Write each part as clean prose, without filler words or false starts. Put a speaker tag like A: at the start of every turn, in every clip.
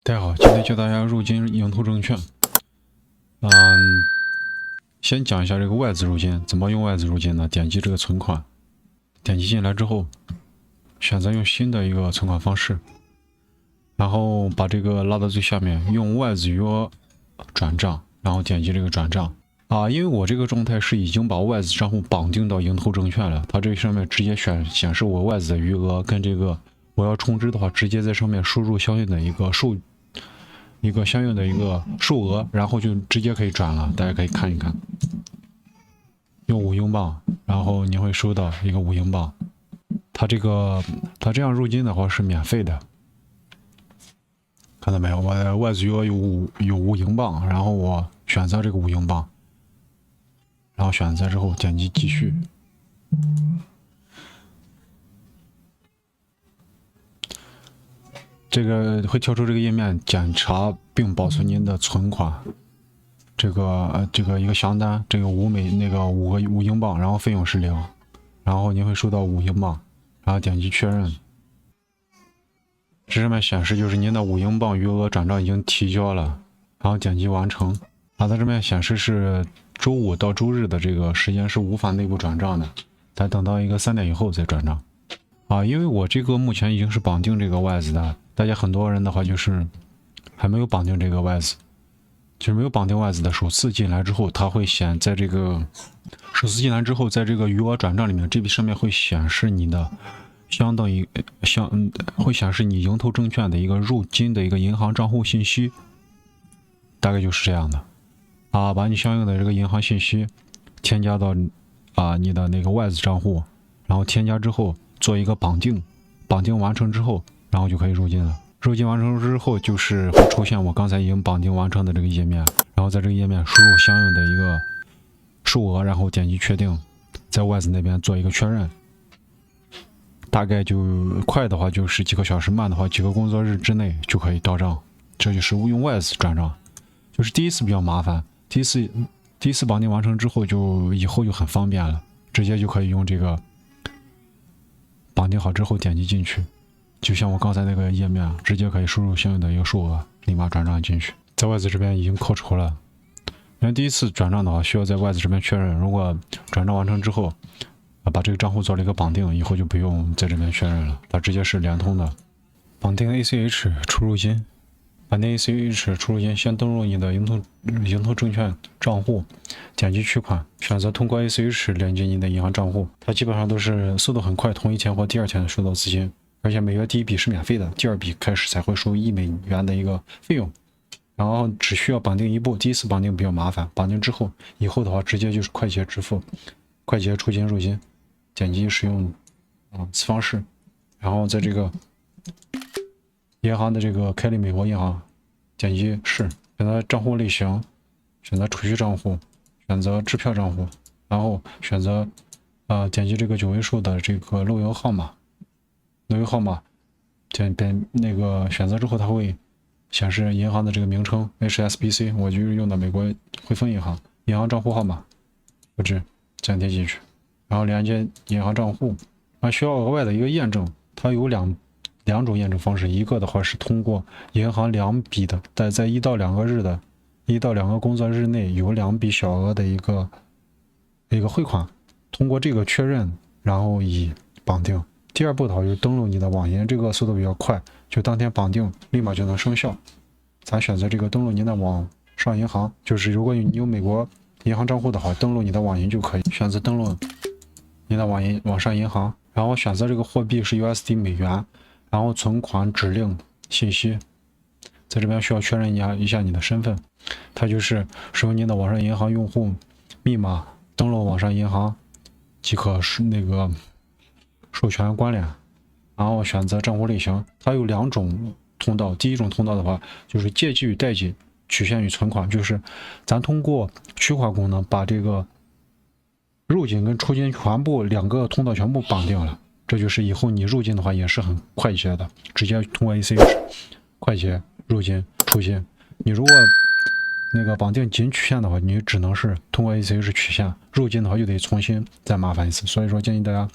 A: 大家好，今天教大家入金盈投证券。先讲一下这个外资入金，怎么用外资入金呢？点击这个存款，点击进来之后，选择用新的一个存款方式，然后把这个拉到最下面，用外资余额转账，然后点击这个转账。因为我这个状态是已经把外资账户绑定到盈投证券了，它这上面直接显示我外资的余额跟这个我要充值的话，直接在上面输入相应的一个数额，然后就直接可以转了。大家可以看一看，用5英镑，然后你会收到一个5英镑。它这样入金的话是免费的，看到没有？我的外资余额有5英镑，然后我选择这个5英镑，然后选择之后点击继续。这个会跳出这个页面，检查并保存您的存款。这个一个详单，这个5英镑，然后费用是0，然后您会收到5英镑，然后点击确认。这上面显示就是您的5英镑余额转账已经提交了，然后点击完成。它这边显示是周5到周日的这个时间是无法内部转账的，得等到一个3点以后再转账。因为我这个目前已经是绑定这个外资的，大家很多人的话就是还没有绑定这个外资，就是没有绑定外资的，首次进来之后，它会在这个在这个余额转账里面，这笔上面会显示你的会显示你盈投证券的一个入金的一个银行账户信息，大概就是这样的。把你相应的这个银行信息添加到你的那个外资账户，然后添加之后做一个绑定完成之后，然后就可以入金了。入金完成之后，就是会出现我刚才已经绑定完成的这个页面，然后在这个页面输入相应的一个数额，然后点击确定，在外资那边做一个确认。大概就快的话就是几个小时，慢的话几个工作日之内就可以到账。这就是用外资转账，就是第一次比较麻烦，第一次绑定完成之后，就以后就很方便了，直接就可以用这个绑定好之后点击进去，就像我刚才那个页面，直接可以输入相应的一个数额，立马转账进去。在外资这边已经扣除了，因为第一次转账的话需要在外资这边确认，如果转账完成之后把这个账户做了一个绑定，以后就不用在这边确认了，它直接是连通的。绑定 ACH 出入金，绑定 ACH 出入金，先登录你的盈投证券账户，点击取款，选择通过 ACH 连接你的银行账户。它基本上都是速度很快，同一天或第2天收到资金，而且每月第一笔是免费的，第2笔开始才会收$1的一个费用。然后只需要绑定一步，第一次绑定比较麻烦，绑定之后以后的话直接就是快捷支付，快捷出金入金，点击使用此方式，然后在这个银行的这个开立美国银行，点击是，选择账户类型，选择储蓄账户，选择支票账户，然后选择点击这个9位数的这个漏油号码，选择之后它会显示银行的这个名称 HSBC， 我就是用的美国汇丰银行，银行账户号码复制粘贴进去，然后连接银行账户。需要额外的一个验证，它有两种验证方式，一个的话是通过银行2笔的，在1到2个工作日内有2笔小额的一个汇款，通过这个确认，然后以绑定。第2步的话就是登录你的网银，这个速度比较快，就当天绑定立马就能生效。咱选择这个登录您的网上银行，就是如果你有美国银行账户的话，登录你的网银就可以，选择登录你的网上银行，然后选择这个货币是 USD 美元，然后存款指令信息，在这边需要确认一下你的身份，它就是使用您的网上银行用户密码登录网上银行即可是那个授权关联，然后选择账户类型，它有2种通道。第一种通道的话就是借记与代记取现与存款，就是咱通过取款功能把这个入金跟出金全部2个通道全部绑定了，这就是以后你入金的话也是很快捷的，直接通过 ACH 快捷入金出金。你如果那个绑定仅取现的话，你只能是通过 ACH 取现，入金的话就得重新再麻烦一次。所以说建议大家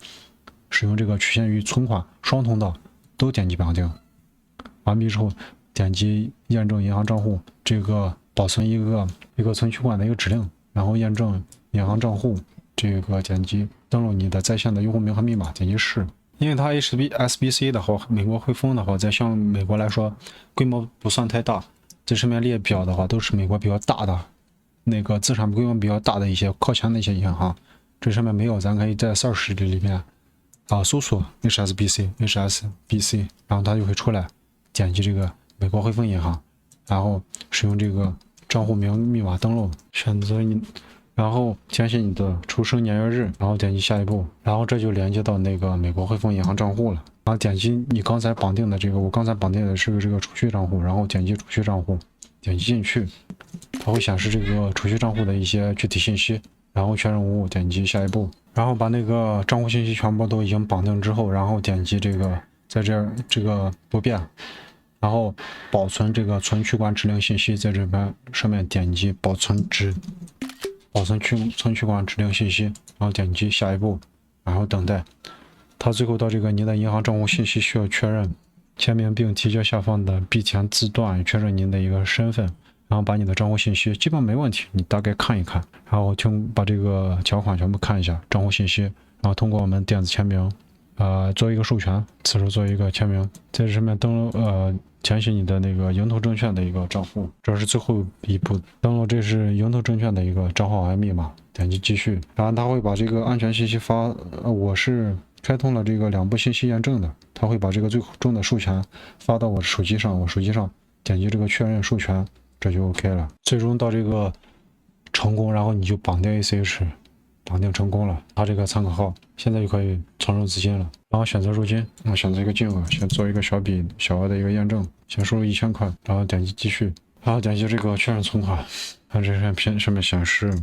A: 使用这个取现与存款双通道都点击绑定，完毕之后点击验证银行账户，这个保存一个存取款的一个指令，然后验证银行账户，这个点击登录你的在线的用户名和密码，点击是。因为它 SBC 的话，美国汇丰的话，在像美国来说，规模不算太大。这上面列表的话，都是美国比较大的那个资产规模比较大的一些靠前的一些银行。这上面没有，咱可以在 search 里面搜索 HSBC， 然后它就会出来，点击这个美国汇丰银行，然后使用这个账户名密码登录，选择你。然后填写你的出生年月日，然后点击下一步，然后这就连接到那个美国汇丰银行账户了。然后点击你刚才绑定的这个，我刚才绑定的是这个储蓄账户，然后点击储蓄账户，点击进去，它会显示这个储蓄账户的一些具体信息，然后确认无误，点击下一步，然后把那个账户信息全部都已经绑定之后，然后点击这个在这个不变，然后保存这个存取款指令信息，在这边上面点击保存存取款指令信息，然后点击下一步，然后等待。它最后到这个您的银行账户信息需要确认，签名并提交下方的币前字段，确认您的一个身份，然后把你的账户信息基本没问题，你大概看一看，然后把这个条款全部看一下，账户信息，然后通过我们电子签名，做一个授权，此时做一个签名，在这上面登录填写你的那个盈投证券的一个账户，这是最后一步登录，这是盈投证券的一个账号和密码，点击继续，然后他会把这个安全信息发，我是开通了这个2步信息验证的，他会把这个最终的授权发到我手机上，点击这个确认授权，这就 OK 了，最终到这个成功，然后你就绑定 ACH。绑定成功了，它这个参考号现在就可以存入资金了。然后选择入金，选择一个金额，先做一个小额的一个验证，先输入1000块，然后点击继续，然后点击这个确认存款，看这上面显示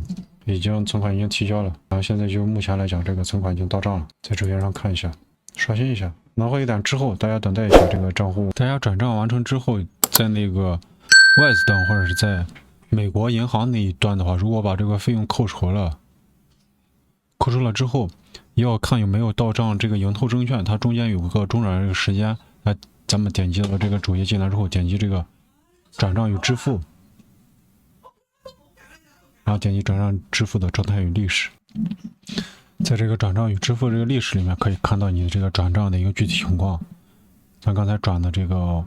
A: 存款已经提交了。然后现在就目前来讲，这个存款已经到账了，在这边上看一下，刷新一下，拿回一点之后，大家等待一下这个账户，大家转账完成之后，在那个外资端或者是在美国银行那一端的话，如果把这个费用扣除了之后，要看有没有到账这个盈投证券，它中间有个中转这个时间。那咱们点击到这个主页进来之后，点击这个转账与支付，然后点击转账支付的状态与历史。在这个转账与支付这个历史里面，可以看到你的这个转账的一个具体情况。咱刚才转的这个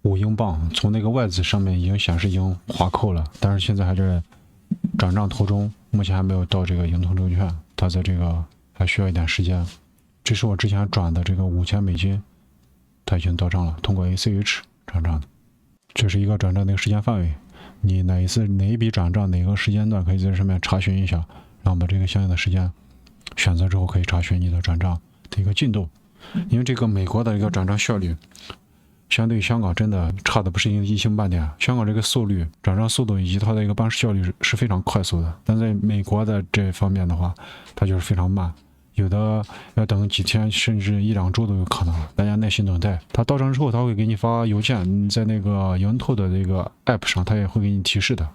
A: 5英镑，从那个外资上面已经显示已经划扣了，但是现在还在转账途中，目前还没有到这个盈投证券，它在这个还需要一点时间。这是我之前转的这个$5000，它已经到账了，通过 ACH 转账的。这是一个转账的一个时间范围，你哪一笔转账哪个时间段可以在这上面查询一下，然后把这个相应的时间选择之后，可以查询你的转账的一个进度。因为这个美国的一个转账效率相对于香港真的差的不是一星半点，香港这个转账速度以及它的一个办事效率是非常快速的，但在美国的这方面的话，它就是非常慢，有的要等几天甚至1-2周都有可能，大家耐心等待。它到账之后，它会给你发邮件，你在那个盈投的这个 app 上，它也会给你提示的。